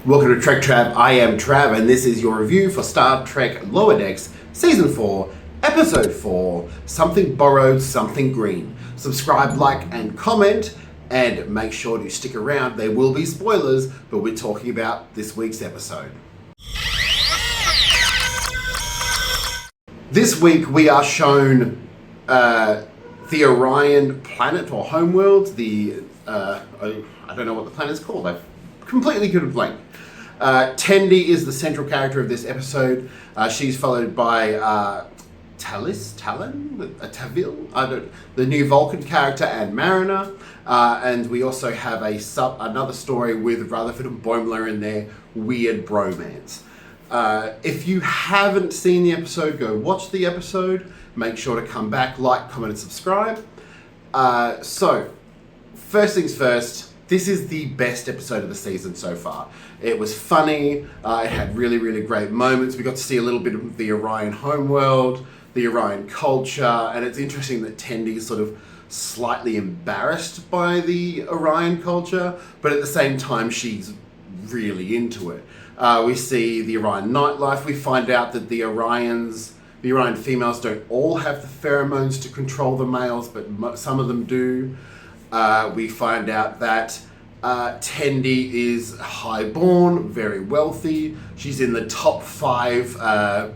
Welcome to Trek Trav. I am Trav, and this is your review for Star Trek Lower Decks, Season 4, Episode 4, Something Borrowed, Something Green. Subscribe, like, and comment, and make sure to stick around. There will be spoilers, but we're talking about this week's episode. This week we are shown the Orion planet or homeworld. I don't know what the planet's called. I've completely could have blanked. Tendis is the central character of this episode. She's followed by Tavil, the new Vulcan character, and Mariner. And we also have another story with Rutherford and Boimler in their weird bromance. If you haven't seen the episode, go watch the episode. Make sure to come back, like, comment, and subscribe. So, first things first, this is the best episode of the season so far. It was funny, it had really, really great moments. We got to see a little bit of the Orion homeworld, the Orion culture, and it's interesting that Tendis is sort of slightly embarrassed by the Orion culture, but at the same time she's really into it. We see the Orion nightlife. We find out that the Orion females don't all have the pheromones to control the males, but some of them do. We find out that Tendis is highborn, very wealthy. She's in the top 5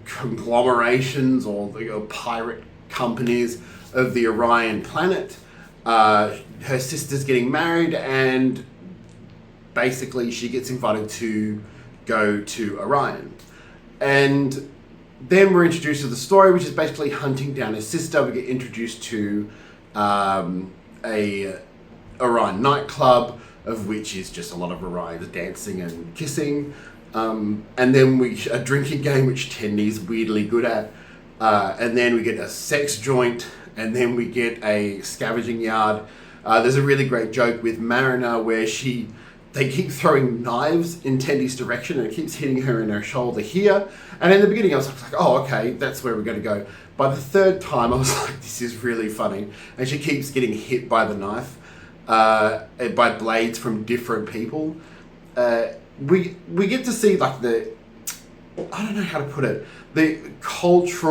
conglomerations or pirate companies of the Orion planet. Her sister's getting married, and basically she gets invited to go to Orion. And then we're introduced to the story, which is basically hunting down her sister. We get introduced to a Orion nightclub, of which is just a lot of Orions dancing and kissing. And then a drinking game, which Tendis is weirdly good at. And then we get a sex joint, and then we get a scavenging yard. There's a really great joke with Mariner where they keep throwing knives in Tendis' direction, and it keeps hitting her in her shoulder here. And in the beginning I was like, oh, okay, that's where we're going to go. By the third time I was like, this is really funny. And she keeps getting hit by the knife, by blades from different people. We get to see like I don't know how to put it, the culture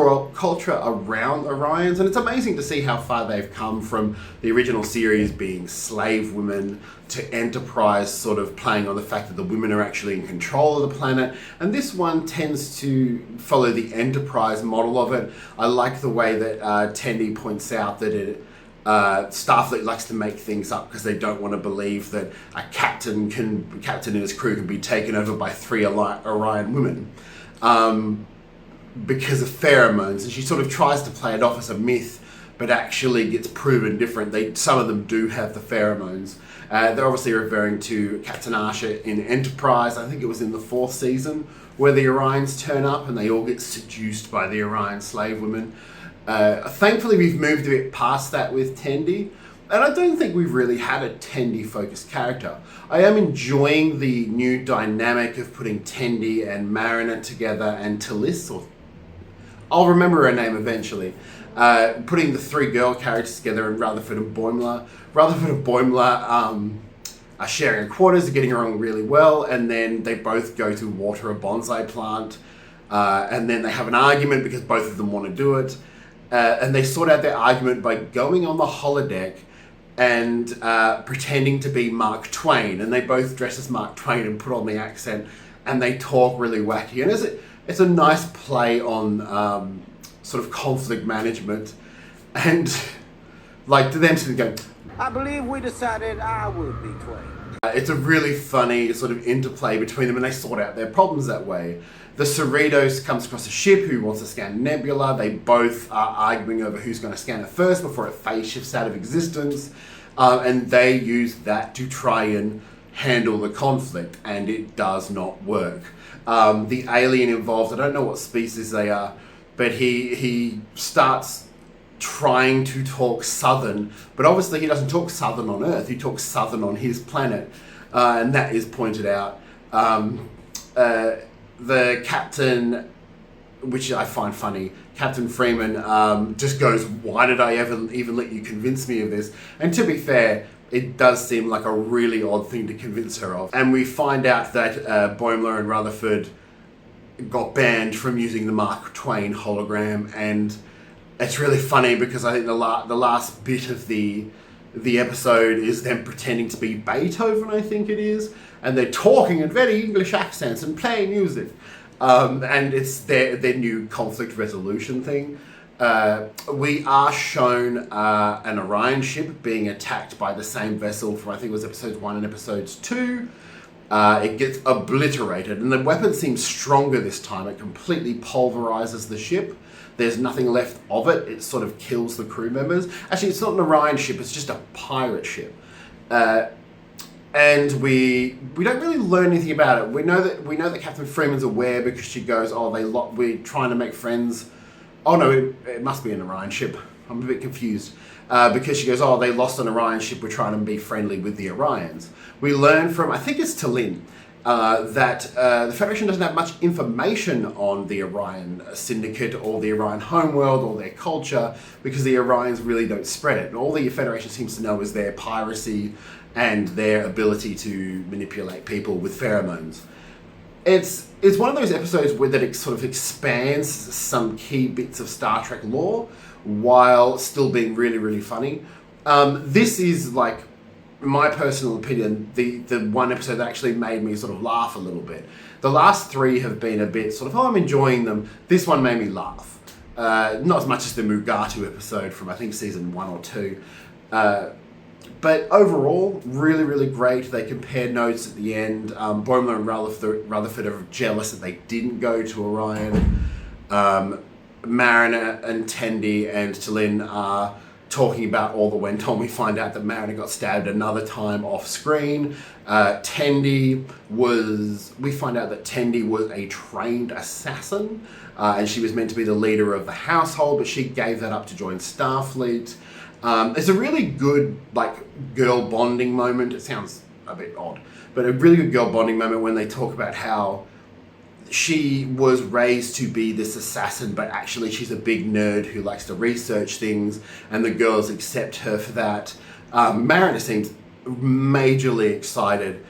around Orions, and it's amazing to see how far they've come from the original series being slave women to Enterprise sort of playing on the fact that the women are actually in control of the planet. And this one tends to follow the Enterprise model of it. I like the way that Tendis points out that Starfleet likes to make things up because they don't want to believe that a captain and his crew can be taken over by 3 Orion women. Because of pheromones, and she sort of tries to play it off as a myth, but actually gets proven different. Some of them do have the pheromones. They're obviously referring to Captain Archer in Enterprise. I think it was in the 4th season where the Orions turn up and they all get seduced by the Orion slave women. Thankfully, we've moved a bit past that with Tendis. And I don't think we've really had a Tendis-focused character. I am enjoying the new dynamic of putting Tendis and Mariner together, and Tendis, or I'll remember her name eventually. Putting the 3 girl characters together, and Rutherford and Boimler. Rutherford and Boimler are sharing quarters, are getting along really well, and then they both go to water a bonsai plant, and then they have an argument because both of them want to do it. And they sort out their argument by going on the holodeck and pretending to be Mark Twain, and they both dress as Mark Twain and put on the accent, and they talk really wacky. And it's a nice play on sort of conflict management, and like to them sitting going, I believe we decided I would be Twain. It's a really funny sort of interplay between them, and they sort out their problems that way. The Cerritos comes across a ship who wants to scan Nebula. They both are arguing over who's going to scan it first before it phase shifts out of existence. And they use that to try and handle the conflict, and it does not work. The alien involved, I don't know what species they are, but he starts trying to talk Southern, but obviously he doesn't talk Southern on Earth, he talks Southern on his planet, and that is pointed out. The captain, which I find funny, Captain Freeman just goes, why did I ever even let you convince me of this? And to be fair, it does seem like a really odd thing to convince her of. And we find out that Boimler and Rutherford got banned from using the Mark Twain hologram, and it's really funny because I think the last bit of the episode is them pretending to be Beethoven, I think it is, and they're talking in very English accents and playing music, and it's their new conflict resolution thing. We are shown an Orion ship being attacked by the same vessel from, I think it was episodes 1 and episodes 2. It gets obliterated, and the weapon seems stronger this time. It completely pulverizes the ship. There's nothing left of it. It sort of kills the crew members. Actually, it's not an Orion ship. It's just a pirate ship. And we don't really learn anything about it. We know that Captain Freeman's aware because she goes, "Oh, we're trying to make friends." Oh no, it must be an Orion ship. I'm a bit confused. Because she goes, "Oh, they lost an Orion ship. We're trying to be friendly with the Orions." We learn from, I think it's Tallinn, that the Federation doesn't have much information on the Orion Syndicate or the Orion homeworld or their culture because the Orions really don't spread it. And all the Federation seems to know is their piracy and their ability to manipulate people with pheromones. It's one of those episodes that it sort of expands some key bits of Star Trek lore while still being really, really funny. This is, like, my personal opinion, the one episode that actually made me sort of laugh a little bit. The last 3 have been a bit sort of, I'm enjoying them. This one made me laugh. Not as much as the Mugatu episode from, I think, season 1 or 2. But overall, really, really great. They compare notes at the end. Boimler and Rutherford are jealous that they didn't go to Orion. Mariner and Tendi and Tallinn are talking about all the Wenton. We find out that Mariner got stabbed another time off screen. We find out that Tendi was a trained assassin, and she was meant to be the leader of the household, but she gave that up to join Starfleet. There's a really good, like, girl bonding moment. It sounds a bit odd, but a really good girl bonding moment when they talk about how she was raised to be this assassin, but actually she's a big nerd who likes to research things, and the girls accept her for that. Mariner seems majorly excited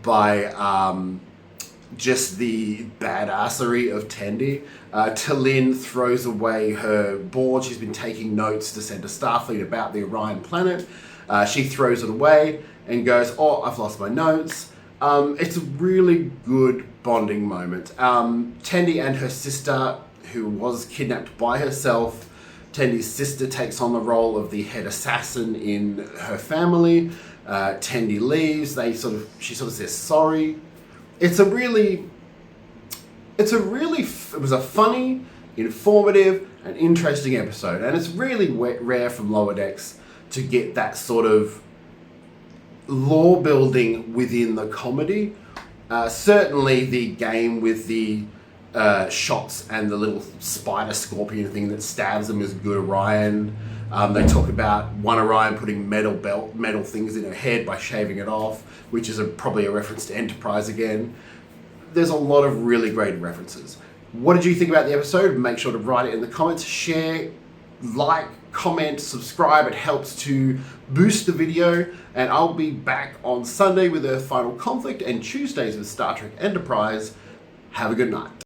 by just the badassery of Tendi. Tallinn throws away her board. She's been taking notes to send to Starfleet about the Orion planet. She throws it away and goes, "Oh, I've lost my notes." It's a really good bonding moment. Tendi and her sister, who was kidnapped by herself, Tendi's sister takes on the role of the head assassin in her family. Tendi leaves. She sort of says sorry. It was a funny, informative, and interesting episode, and it's really rare from Lower Decks to get that sort of lore building within the comedy. Certainly the game with the shots and the little spider scorpion thing that stabs them is good. Orion. They talk about one Orion putting metal things in her head by shaving it off, which is probably a reference to Enterprise again. There's a lot of really great references. What did you think about the episode? Make sure to write it in the comments, share, like, comment, subscribe. It helps to boost the video, and I'll be back on Sunday with Earth Final Conflict and Tuesdays with Star Trek Enterprise. Have a good night.